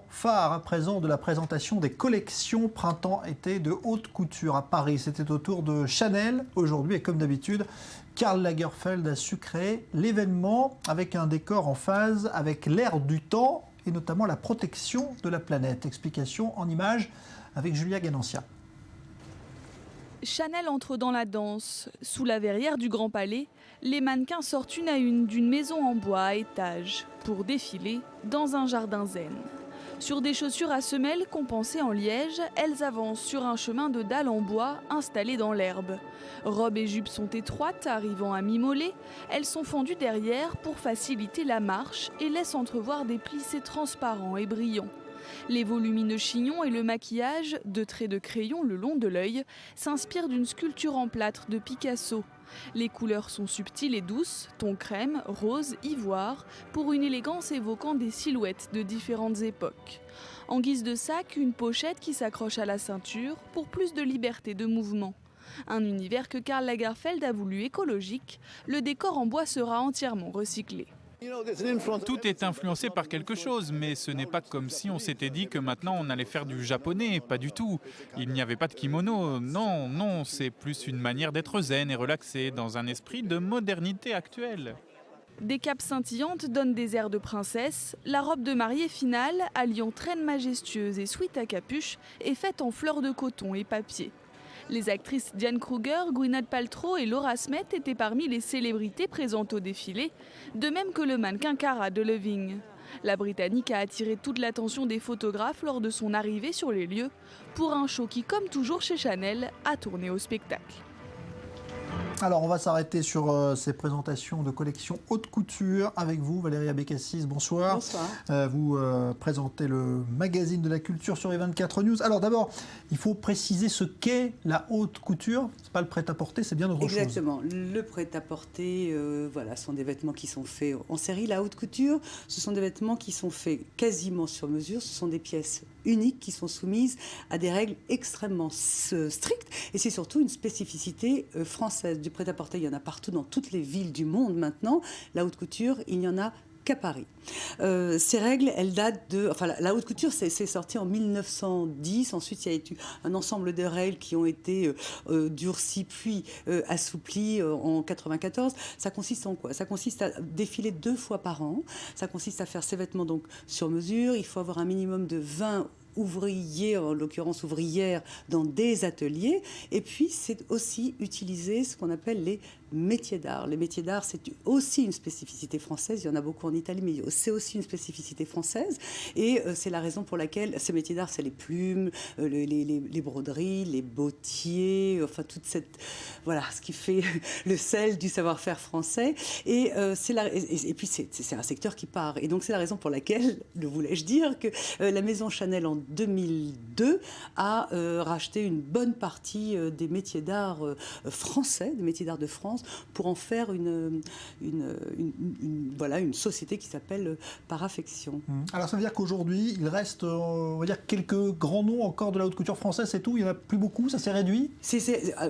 Phare à présent de la présentation des collections printemps-été de haute couture à Paris. C'était au tour de Chanel aujourd'hui et comme d'habitude, Karl Lagerfeld a su créer l'événement avec un décor en phase avec l'ère du temps et notamment la protection de la planète. Explication en images avec Julia Ganancia. Chanel entre dans la danse. Sous la verrière du Grand Palais, les mannequins sortent une à une d'une maison en bois à étages pour défiler dans un jardin zen. Sur des chaussures à semelles compensées en liège, elles avancent sur un chemin de dalles en bois installé dans l'herbe. Robes et jupes sont étroites, arrivant à mi-mollet. Elles sont fendues derrière pour faciliter la marche et laissent entrevoir des plissés transparents et brillants. Les volumineux chignons et le maquillage, de traits de crayon le long de l'œil, s'inspirent d'une sculpture en plâtre de Picasso. Les couleurs sont subtiles et douces, ton crème, rose, ivoire, pour une élégance évoquant des silhouettes de différentes époques. En guise de sac, une pochette qui s'accroche à la ceinture pour plus de liberté de mouvement. Un univers que Karl Lagerfeld a voulu écologique, le décor en bois sera entièrement recyclé. Tout est influencé par quelque chose, mais ce n'est pas comme si on s'était dit que maintenant on allait faire du japonais, pas du tout. Il n'y avait pas de kimono, non, c'est plus une manière d'être zen et relaxé dans un esprit de modernité actuelle. Des capes scintillantes donnent des airs de princesse. La robe de mariée finale, alliant traîne majestueuse et suite à capuche, est faite en fleurs de coton et papier. Les actrices Diane Kruger, Gwyneth Paltrow et Laura Smet étaient parmi les célébrités présentes au défilé, de même que le mannequin Cara Delevingne. La Britannique a attiré toute l'attention des photographes lors de son arrivée sur les lieux, pour un show qui, comme toujours chez Chanel, a tourné au spectacle. Alors on va s'arrêter sur ces présentations de collections haute couture avec vous, Valérie Abécassis, bonsoir. Bonsoir. Vous présentez le magazine de la culture sur les 24 News. Alors d'abord, il faut préciser ce qu'est la haute couture. C'est pas le prêt-à-porter, c'est bien autre chose. Exactement. Le prêt-à-porter, voilà, sont des vêtements qui sont faits en série. La haute couture, ce sont des vêtements qui sont faits quasiment sur mesure. Ce sont des pièces uniques qui sont soumises à des règles extrêmement strictes. Et c'est surtout une spécificité française. Du prêt-à-porter, il y en a partout dans toutes les villes du monde maintenant. La haute couture, il n'y en a qu'à Paris. Ces règles, elles datent de... Enfin, la haute couture, c'est sorti en 1910. Ensuite, il y a eu un ensemble de règles qui ont été durcies puis assouplies en 1994. Ça consiste en quoi? Ça consiste à défiler 2 fois par an. Ça consiste à faire ses vêtements donc sur mesure. Il faut avoir un minimum de 20 ouvriers, en l'occurrence ouvrières, dans des ateliers. Et puis, c'est aussi utiliser ce qu'on appelle les métiers d'art. Les métiers d'art, c'est aussi une spécificité française. Il y en a beaucoup en Italie, mais c'est aussi une spécificité française. Et c'est la raison pour laquelle ces métiers d'art, c'est les plumes, les broderies, les bottiers, enfin, toute cette... Voilà, ce qui fait le sel du savoir-faire français. Et puis, c'est un secteur qui part. Et donc, c'est la raison pour laquelle, le voulais-je dire, que la maison Chanel, en 2002, a racheté une bonne partie des métiers d'art français, des métiers d'art de France, pour en faire une société qui s'appelle Paraffection. Alors ça veut dire qu'aujourd'hui, il reste on va dire quelques grands noms encore de la haute couture française, c'est tout? Il n'y en a plus beaucoup? Ça s'est réduit?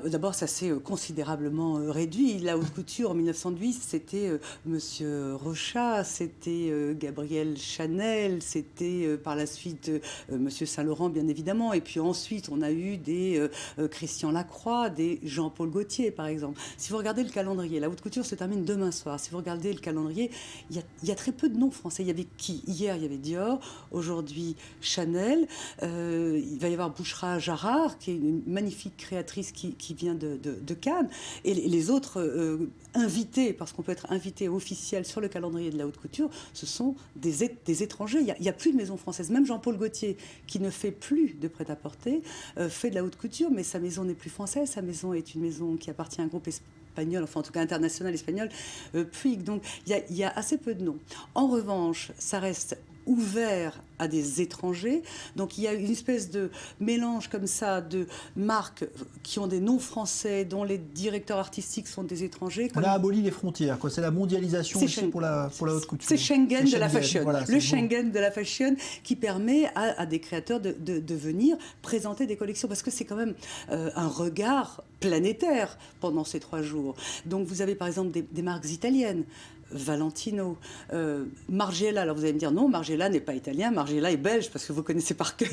D'abord, ça s'est considérablement réduit. La haute couture, en 1910, c'était Monsieur Rochat, c'était Gabriel Chanel, c'était par la suite Monsieur Saint-Laurent, bien évidemment. Et puis ensuite, on a eu des Christian Lacroix, des Jean-Paul Gaultier, par exemple. Si vous regardez le calendrier, la haute couture se termine demain soir. Si vous regardez le calendrier, il y a très peu de noms français. Il y avait qui? Hier, il y avait Dior. Aujourd'hui, Chanel. Il va y avoir Bouchra Jarrard, qui est une magnifique créatrice qui vient de Cannes. Et les autres invités, parce qu'on peut être invité officiel sur le calendrier de la haute couture, ce sont des étrangers. Il n'y a plus de maison française. Même Jean-Paul Gaultier, qui ne fait plus de prêt-à-porter, fait de la haute couture, mais sa maison n'est plus française. Sa maison est une maison qui appartient à un groupe espagnol, enfin en tout cas international espagnol, Puig. Donc il y a assez peu de noms. En revanche, ça reste ouvert à des étrangers. Donc il y a une espèce de mélange comme ça de marques qui ont des noms français, dont les directeurs artistiques sont des étrangers. On a aboli les frontières, quoi. C'est la mondialisation aussi pour la haute couture. C'est Schengen de la fashion. Voilà, le Schengen de la fashion qui permet à des créateurs de venir présenter des collections, parce que c'est quand même un regard planétaire pendant ces 3 jours. Donc vous avez par exemple des marques italiennes. Valentino, Margiela. Alors vous allez me dire non, Margiela n'est pas italien, Margiela est belge parce que vous connaissez par cœur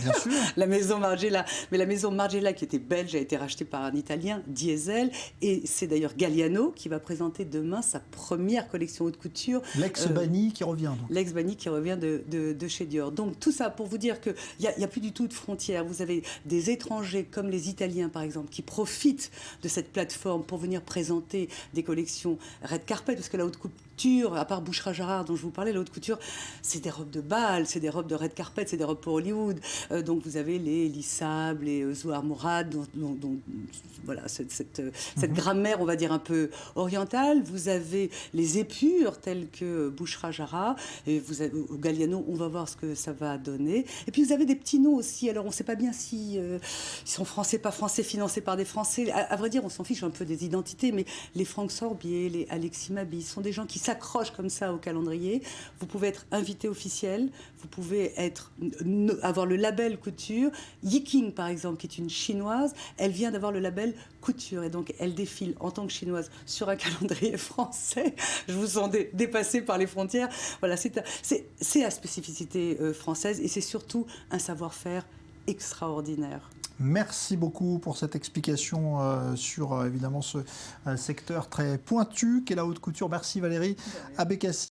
la maison Margiela. Mais la maison Margiela qui était belge a été rachetée par un Italien, Diesel, et c'est d'ailleurs Galliano qui va présenter demain sa première collection haute couture. L'ex-Banni qui revient. L'ex-Banni qui revient de chez Dior. Donc tout ça pour vous dire qu'il n'y a plus du tout de frontières. Vous avez des étrangers comme les Italiens par exemple qui profitent de cette plateforme pour venir présenter des collections red carpet, parce que la haute couture, à part Boucherat Gérard dont je vous parlais, la haute couture, c'est des robes de bal, c'est des robes de red carpet, c'est des robes pour Hollywood. Donc vous avez les Lissab, les Zouhar Mourad, dont voilà, cette grammaire, on va dire, un peu orientale. Vous avez les épures telles que Boucherat Gérard, et vous avez Galliano, on va voir ce que ça va donner. Et puis vous avez des petits noms aussi, alors on ne sait pas bien si ils sont français, pas français, financés par des Français. À vrai dire, on s'en fiche un peu des identités, mais les Franck Sorbier, les Alexis Mabi, sont des gens qui s'accrochent comme ça au calendrier. Vous pouvez être invité officiel, vous pouvez avoir le label couture. Yiking, par exemple, qui est une chinoise, elle vient d'avoir le label couture, et donc elle défile en tant que chinoise sur un calendrier français. Je vous sens dépassé par les frontières. Voilà, c'est la spécificité française, et c'est surtout un savoir-faire extraordinaire. Merci beaucoup pour cette explication sur évidemment ce secteur très pointu qu'est la haute couture. Merci Valérie Abécassi.